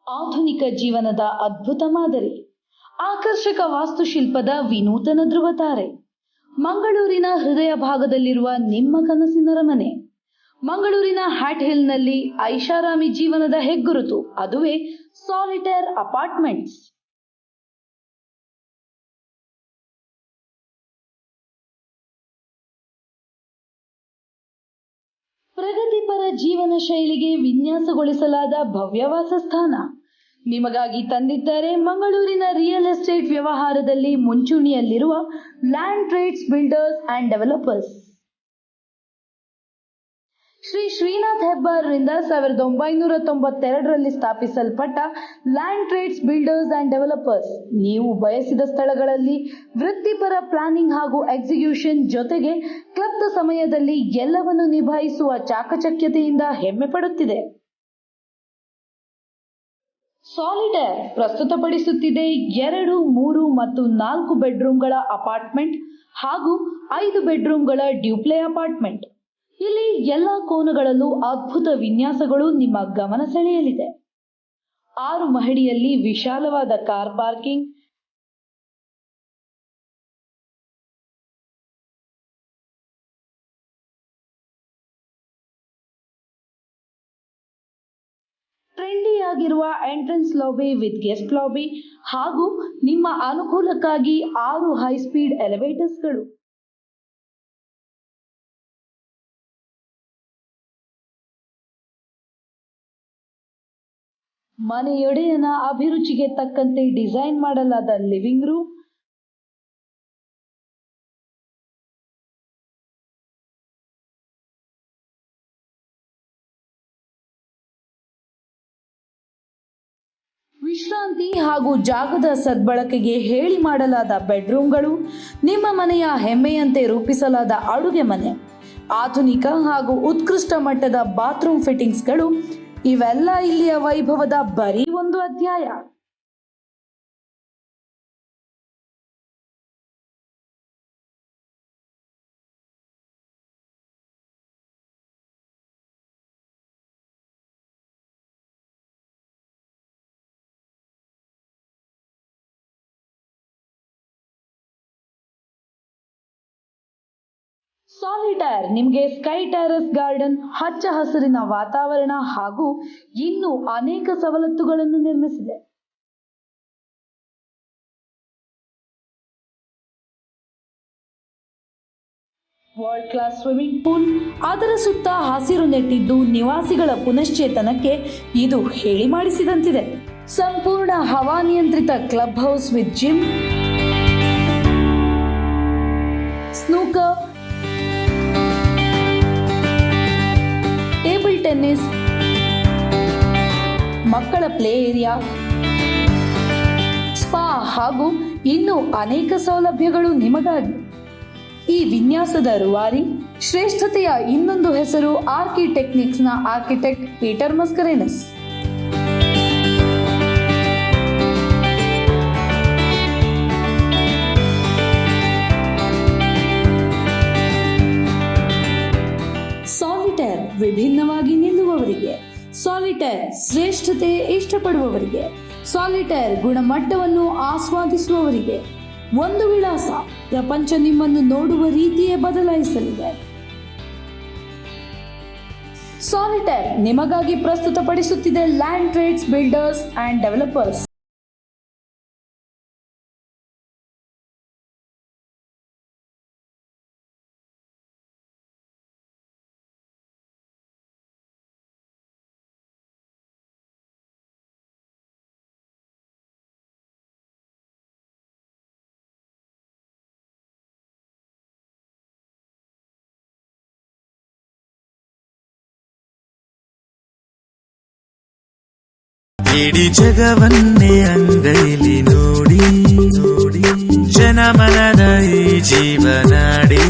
ಆಧುನಿಕ ಜೀವನದ ಅದ್ಭುತ ಮಾದರಿ, ಆಕರ್ಷಕ ವಾಸ್ತುಶಿಲ್ಪದ ವಿನೂತನ ಧ್ರುವತಾರೆ. ಮಂಗಳೂರಿನ ಹೃದಯ ಭಾಗದಲ್ಲಿರುವ ನಿಮ್ಮ ಕನಸಿನ ಮನೆ. ಮಂಗಳೂರಿನ ಹ್ಯಾಟ್ ಹಿಲ್ನಲ್ಲಿ ಐಷಾರಾಮಿ ಜೀವನದ ಹೆಗ್ಗುರುತು, ಅದುವೇ ಸಾಲಿಟೇರ್ ಅಪಾರ್ಟ್ಮೆಂಟ್ಸ್. ಪ್ರಗತಿಪರ ಜೀವನ ಶೈಲಿಗೆ ವಿನ್ಯಾಸಗೊಳಿಸಲಾದ ಭವ್ಯ ವಾಸಸ್ಥಾನ ನಿಮಗಾಗಿ ತಂದಿದ್ದಾರೆ ಮಂಗಳೂರಿನ ರಿಯಲ್ ಎಸ್ಟೇಟ್ ವ್ಯವಹಾರದಲ್ಲಿ ಮುಂಚೂಣಿಯಲ್ಲಿರುವ Land Trades Builders and Developers. Shri Srinath ಹೆಬ್ಬಾರರಿಂದ 1992ರಲ್ಲಿ ಸ್ಥಾಪಿಸಲ್ಪಟ್ಟ Land Trades Builders and Developers ನೀವು ಬಯಸಿದ ಸ್ಥಳಗಳಲ್ಲಿ ವೃತ್ತಿಪರ ಪ್ಲಾನಿಂಗ್ ಹಾಗೂ ಎಕ್ಸಿಕ್ಯೂಷನ್ ಜೊತೆಗೆ ಕ್ಲಬ್ದ ಸಮಯದಲ್ಲಿ ಎಲ್ಲವನ್ನು ನಿಭಾಯಿಸುವ ಚಾಕಚಕ್ಯತೆಯಿಂದ ಹೆಮ್ಮೆ ಪಡುತ್ತಿದೆ. ಸಾಲಿಟೇರ್ ಪ್ರಸ್ತುತಪಡಿಸುತ್ತಿದೆ 2, 3 ಮತ್ತು 4 ಬೆಡ್ರೂಮ್ಗಳ ಅಪಾರ್ಟ್ಮೆಂಟ್ ಹಾಗೂ 5 ಬೆಡ್ರೂಮ್ಗಳ ಡ್ಯೂಪ್ಲೆ ಅಪಾರ್ಟ್ಮೆಂಟ್. ಇಲ್ಲಿ ಎಲ್ಲ ಕೋನಗಳಲ್ಲೂ ಅದ್ಭುತ ವಿನ್ಯಾಸಗಳು ನಿಮ್ಮ ಗಮನ ಸೆಳೆಯಲಿದೆ. 6 ಮಹಡಿಯಲ್ಲಿ ವಿಶಾಲವಾದ ಕಾರ್ ಪಾರ್ಕಿಂಗ್, ಟ್ರೆಂಡಿಯಾಗಿರುವ entrance lobby with guest lobby ಹಾಗೂ ನಿಮ್ಮ ಅನುಕೂಲಕ್ಕಾಗಿ 6 ಹೈಸ್ಪೀಡ್ ಎಲಿವೇಟರ್ಸ್ಗಳು. ಮನೆಯೊಡೆಯನ ಅಭಿರುಚಿಗೆ ತಕ್ಕಂತೆ ಡಿಸೈನ್ ಮಾಡಲಾದ ಲಿವಿಂಗ್ ರೂಮ್, ವಿಶ್ರಾಂತಿ ಹಾಗೂ ಜಾಗದ ಸದ್ಬಳಕೆಗೆ ಹೇಳಿ ಮಾಡಲಾದ ಬೆಡ್ರೂಮ್ಗಳು, ನಿಮ್ಮ ಮನೆಯ ಹೆಮ್ಮೆಯಂತೆ ರೂಪಿಸಲಾದ ಅಡುಗೆ ಮನೆ, ಆಧುನಿಕ ಹಾಗೂ ಉತ್ಕೃಷ್ಟ ಮಟ್ಟದ ಬಾತ್ರೂಮ್ ಫಿಟ್ಟಿಂಗ್ಸ್ಗಳು ಇವೆಲ್ಲ ಇಲ್ಲಿಯ ವೈಭವದ ಬರೀ ಒಂದು ಅಧ್ಯಾಯ. ಸಾಲಿಟೇರ್ ನಿಮಗೆ ಸ್ಕೈ ಟೆರೆಸ್ ಗಾರ್ಡನ್, ಹಚ್ಚ ಹಸಿರಿನ ವಾತಾವರಣ ಹಾಗೂ ಇನ್ನೂ ಅನೇಕ ಸವಲತ್ತುಗಳನ್ನು ನಿರ್ಮಿಸಿದೆ. ವರ್ಲ್ಡ್ ಕ್ಲಾಸ್ ಸ್ವಿಮ್ಮಿಂಗ್ ಪೂಲ್, ಅದರ ಸುತ್ತ ಹಸಿರು ನೆಟ್ಟಿದ್ದು ನಿವಾಸಿಗಳ ಪುನಶ್ಚೇತನಕ್ಕೆ ಇದು ಹೇಳಿ ಮಾಡಿಸಿದಂತಿದೆ. ಸಂಪೂರ್ಣ ಹವಾನಿಯಂತ್ರಿತ club house with gym, snooker, table tennis, ಮಕ್ಕಳ ಪ್ಲೇ ಏರಿಯಾ, ಸ್ಪಾ ಹಾಗೂ ಇನ್ನೂ ಅನೇಕ ಸೌಲಭ್ಯಗಳು ನಿಮಗಾಗಿ. ಈ ವಿನ್ಯಾಸದ ರೂವಾರಿ, ಶ್ರೇಷ್ಠತೆಯ ಇನ್ನೊಂದು ಹೆಸರು ಆರ್ಕಿಟೆಕ್ನಿಕ್ಸ್ನ ಆರ್ಕಿಟೆಕ್ಟ್ ಪೀಟರ್ ಮಸ್ಕರೇನಸ್. ಸಾಲಿಟೇರ್ ವಿಭಿನ್ನವಾಗಿ ನಿಲ್ಲುವವರಿಗೆ, ಸಾಲಿಟೇರ್ ಶ್ರೇಷ್ಠತೆ ಇಷ್ಟಪಡುವವರಿಗೆ, ಸಾಲಿಟೇರ್ ಗುಣಮಟ್ಟವನ್ನು ಆಸ್ವಾದಿಸುವವರಿಗೆ ಒಂದು ವಿಳಾಸ. ಪ್ರಪಂಚ ನಿಮ್ಮನ್ನು ನೋಡುವ ರೀತಿಯೇ ಬದಲಾಯಿಸಲಿದೆ. ಸಾಲಿಟೇರ್ ನಿಮಗಾಗಿ ಪ್ರಸ್ತುತಪಡಿಸುತ್ತಿದೆ Land Trades Builders and Developers. ಇಡೀ ಜಗವನ್ನೇ ಅಂಗೈಲಿ ನೋಡಿ ಜನಮನದ ಈ ಜೀವನಾಡಿ.